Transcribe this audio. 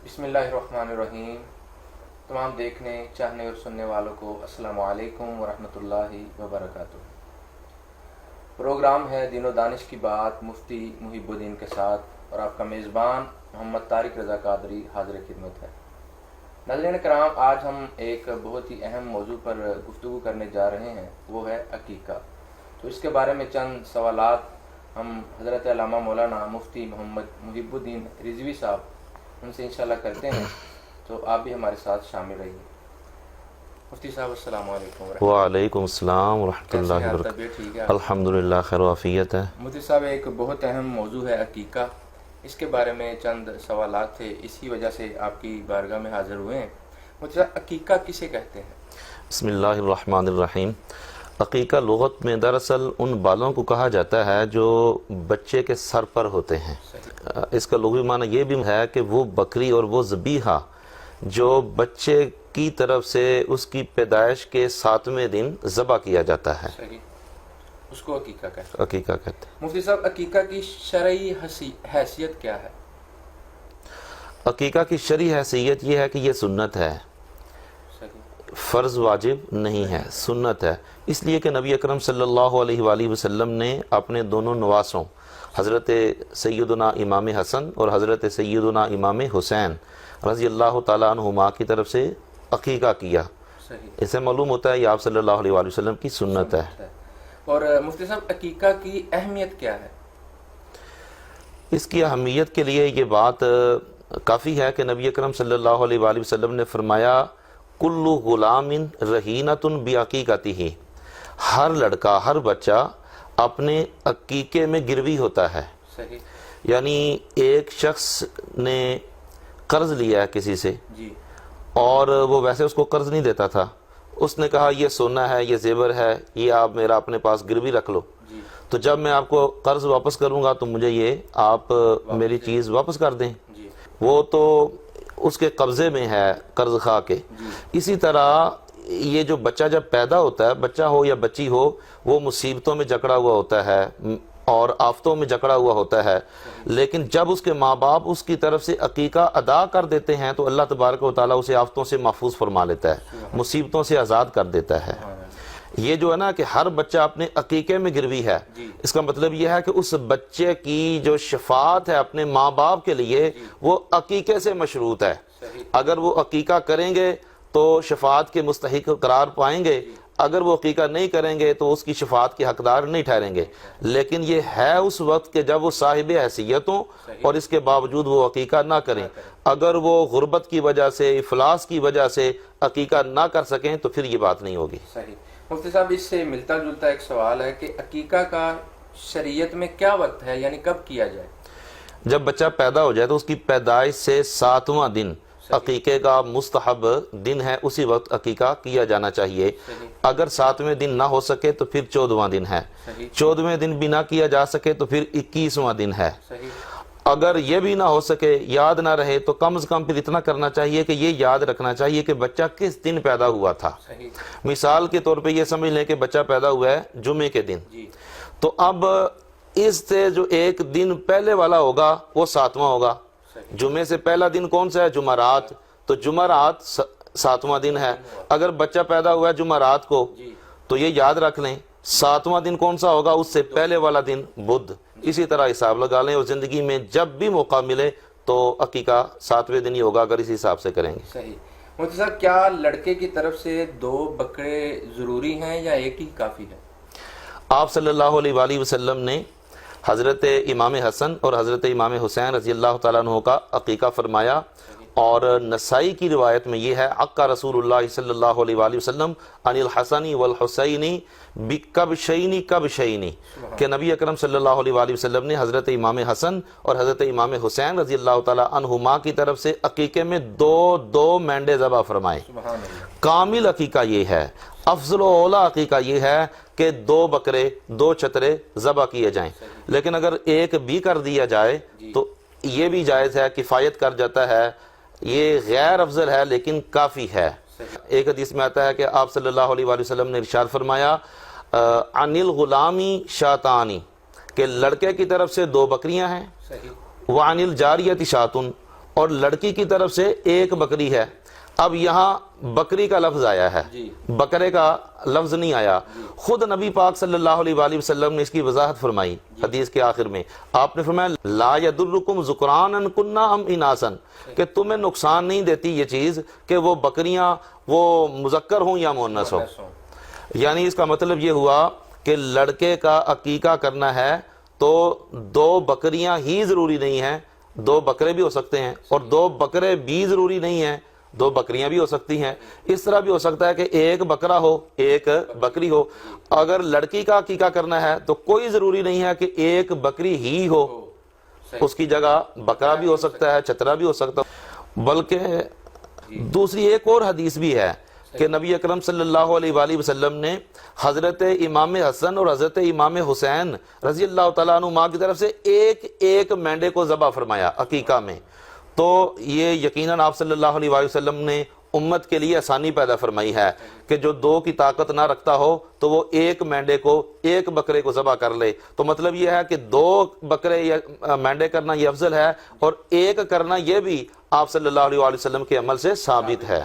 بسم اللہ الرحمن الرحیم۔ تمام دیکھنے چاہنے اور سننے والوں کو السلام علیکم ورحمۃ اللہ وبرکاتہ۔ پروگرام ہے دین و دانش کی بات مفتی محب الدین کے ساتھ، اور آپ کا میزبان محمد طارق رضا قادری حاضر خدمت ہے۔ ناظرین کرام، آج ہم ایک بہت ہی اہم موضوع پر گفتگو کرنے جا رہے ہیں، وہ ہے عقیقہ۔ تو اس کے بارے میں چند سوالات ہم حضرت علامہ مولانا مفتی محمد محب الدین رضوی صاحب ان سے انشاءاللہ کرتے ہیں، تو آپ بھی ہمارے ساتھ شامل رہیے۔ مفتی صاحب السلام علیکم ورحمۃ اللہ۔ وعلیکم السلام ورحمۃ اللہ وبرکاتہ۔ طبیعت ٹھیک ہے؟ الحمدللہ خیر و عافیت ہے۔ مفتی صاحب، ایک بہت اہم موضوع ہے عقیقہ، اس کے بارے میں چند سوالات تھے، اسی وجہ سے آپ کی بارگاہ میں حاضر ہوئے ہیں۔ مفتی صاحب، عقیقہ کسے کہتے ہیں؟ بسم اللہ الرحمن الرحیم۔ عقیقہ لغت میں دراصل ان بالوں کو کہا جاتا ہے جو بچے کے سر پر ہوتے ہیں۔ اس کا لغوی معنی یہ بھی ہے کہ وہ بکری اور وہ ذبیحہ جو بچے کی طرف سے اس کی پیدائش کے 7ویں دن ذبح کیا جاتا ہے، صحیح، اس کو عقیقہ کہتے ہیں۔ عقیقہ کہتے ہیں۔ مفتی صاحب، عقیقہ کی شرعی حیثیت کیا ہے؟ عقیقہ کی شرعی حیثیت یہ ہے کہ یہ سنت ہے، فرض واجب نہیں ہے، سنت ہے، اس لیے کہ نبی اکرم صلی اللہ علیہ وآلہ وسلم نے اپنے دونوں نواسوں حضرت سیدنا امام حسن اور حضرت سیدنا امام حسین رضی اللہ تعالیٰ عنہما کی طرف سے عقیقہ کیا۔ اس سے معلوم ہوتا ہے یہ آپ صلی اللہ علیہ وآلہ وسلم کی سنت ہے۔ اور مفتی صاحب، عقیقہ کی اہمیت کیا ہے؟ اس کی اہمیت کے لیے یہ بات کافی ہے کہ نبی اکرم صلی اللہ علیہ وآلہ وسلم نے فرمایا کل غلام رہینۃ بعقیقتہ، ہر لڑکا، ہر بچہ اپنے عقیقے میں گروی ہوتا ہے۔ صحیح، یعنی ایک شخص نے قرض لیا ہے کسی سے، جی، اور وہ ویسے اس کو قرض نہیں دیتا تھا، اس نے کہا یہ سونا ہے، یہ زیور ہے، یہ آپ میرا اپنے پاس گروی رکھ لو، جی، تو جب میں آپ کو قرض واپس کروں گا تو مجھے یہ آپ میری چیز واپس کر دیں۔ جی، وہ تو اس کے قبضے میں ہے قرض خواہ کے۔ اسی طرح یہ جو بچہ جب پیدا ہوتا ہے، بچہ ہو یا بچی ہو، وہ مصیبتوں میں جکڑا ہوا ہوتا ہے اور آفتوں میں جکڑا ہوا ہوتا ہے، لیکن جب اس کے ماں باپ اس کی طرف سے عقیقہ ادا کر دیتے ہیں تو اللہ تبارک و تعالیٰ اسے آفتوں سے محفوظ فرما لیتا ہے، مصیبتوں سے آزاد کر دیتا ہے۔ یہ جو ہے نا کہ ہر بچہ اپنے عقیقے میں گروی ہے، اس کا مطلب یہ ہے کہ اس بچے کی جو شفاعت ہے اپنے ماں باپ کے لیے وہ عقیقے سے مشروط ہے۔ اگر وہ عقیقہ کریں گے تو شفاعت کے مستحق قرار پائیں گے، اگر وہ عقیقہ نہیں کریں گے تو اس کی شفاعت کے حقدار نہیں ٹھہریں گے۔ لیکن یہ ہے اس وقت کہ جب وہ صاحب حیثیت ہوں اور اس کے باوجود وہ عقیقہ نہ کریں۔ اگر وہ غربت کی وجہ سے، افلاس کی وجہ سے عقیقہ نہ کر سکیں تو پھر یہ بات نہیں ہوگی۔ صحیح۔ مفتی صاحب، اس سے ملتا جلتا ایک سوال ہے کہ عقیقہ کا شریعت میں کیا وقت ہے، یعنی کب کیا جائے؟ جب بچہ پیدا ہو جائے تو اس کی پیدائش سے 7واں دن عقیقے کا مستحب دن ہے، اسی وقت عقیقہ کیا جانا چاہیے۔ اگر 7ویں دن نہ ہو سکے تو پھر 14واں دن ہے، 14ویں دن بھی نہ کیا جا سکے تو پھر 21واں دن ہے۔ اگر یہ بھی نہ ہو سکے، یاد نہ رہے، تو کم از کم پھر اتنا کرنا چاہیے کہ یہ یاد رکھنا چاہیے کہ بچہ کس دن پیدا ہوا تھا۔ مثال کے طور پہ یہ سمجھ لیں کہ بچہ پیدا ہوا ہے جمعے کے دن، تو اب اس سے جو ایک دن پہلے والا ہوگا وہ 7واں ہوگا۔ جمعے سے پہلا دن کون سا ہے؟ جمعرات، تو جمعرات 7واں دن ہے۔ اگر بچہ پیدا ہوا ہے جمعرات کو تو یہ یاد رکھ لیں 7واں دن کون سا ہوگا؟ اس سے پہلے والا دن بدھ۔ اسی طرح حساب لگا لیں، اور زندگی میں جب بھی موقع ملے تو عقیقہ 7ویں دن ہی ہوگا اگر اسی حساب سے کریں گے۔ صحیح۔ مفتی صاحب، کیا لڑکے کی طرف سے 2 بکرے ضروری ہیں یا ایک ہی کافی ہے؟ آپ صلی اللہ علیہ وآلہ وسلم نے حضرت امام حسن اور حضرت امام حسین رضی اللہ تعالیٰ عنہ کا عقیقہ فرمایا، اور نسائی کی روایت میں یہ ہے عقا رسول اللہ صلی اللہ علیہ وآلہ وسلم عن الحسن والحسین بکبشین کبشین، کہ نبی اکرم صلی اللہ علیہ وآلہ وسلم نے حضرت امام حسن اور حضرت امام حسین رضی اللہ تعالیٰ عنہما کی طرف سے عقیقے میں 2 مینڈے ذبح فرمائے۔ کامل عقیقہ یہ ہے، افضل و اولا عقیقہ یہ ہے کہ 2 بکرے 2 چترے ذبح کیے جائیں، لیکن اگر ایک بھی کر دیا جائے تو یہ بھی جائز ہے، کفایت کر جاتا ہے، یہ غیر افضل ہے لیکن کافی ہے۔ ایک حدیث میں آتا ہے کہ آپ صلی اللہ علیہ وآلہ وسلم نے ارشاد فرمایا عن الغلامی شاتانی، کہ لڑکے کی طرف سے 2 بکریاں ہیں، وعن الجاریت شاتن، اور لڑکی کی طرف سے ایک بکری ہے. اب یہاں بکری کا لفظ آیا ہے, بکرے کا لفظ نہیں آیا. خود نبی پاک صلی اللہ علیہ وآلہ وسلم نے اس کی وضاحت فرمائی حدیث کے آخر میں. آپ نے فرمایا لا یدرکم ذکرانا کننا ام اناسا, کہ تمہیں نقصان نہیں دیتی یہ چیز کہ وہ بکریاں وہ مذکر ہوں یا مؤنث ہوں. یعنی اس کا مطلب یہ ہوا کہ لڑکے کا عقیقہ کرنا ہے تو 2 بکریاں ہی ضروری نہیں ہیں, 2 بکرے بھی ہو سکتے ہیں, اور 2 بکرے بھی ضروری نہیں ہیں, 2 بکریاں بھی ہو سکتی ہیں. اس طرح بھی ہو سکتا ہے کہ 1 بکرا ہو 1 بکری ہو. اگر لڑکی کا عقیقہ کرنا ہے تو کوئی ضروری نہیں ہے کہ 1 بکری ہی ہو, اس کی جگہ بکرا بھی ہو سکتا ہے, چترا بھی ہو سکتا ہے. بلکہ دوسری ایک اور حدیث بھی ہے کہ نبی اکرم صلی اللہ علیہ وآلہ وسلم نے حضرت امام حسن اور حضرت امام حسین رضی اللہ تعالیٰ عنہما کی طرف سے ایک مینڈے کو ذبح فرمایا عقیقہ میں. تو یہ یقیناً آپ صلی اللہ علیہ وآلہ وسلم نے امت کے لیے آسانی پیدا فرمائی ہے کہ جو 2 کی طاقت نہ رکھتا ہو تو وہ 1 مینڈے کو 1 بکرے کو ذبح کر لے. تو مطلب یہ ہے کہ 2 بکرے یا مینڈے کرنا یہ افضل ہے, اور 1 کرنا یہ بھی آپ صلی اللہ علیہ وآلہ وسلم کے عمل سے ثابت ہے.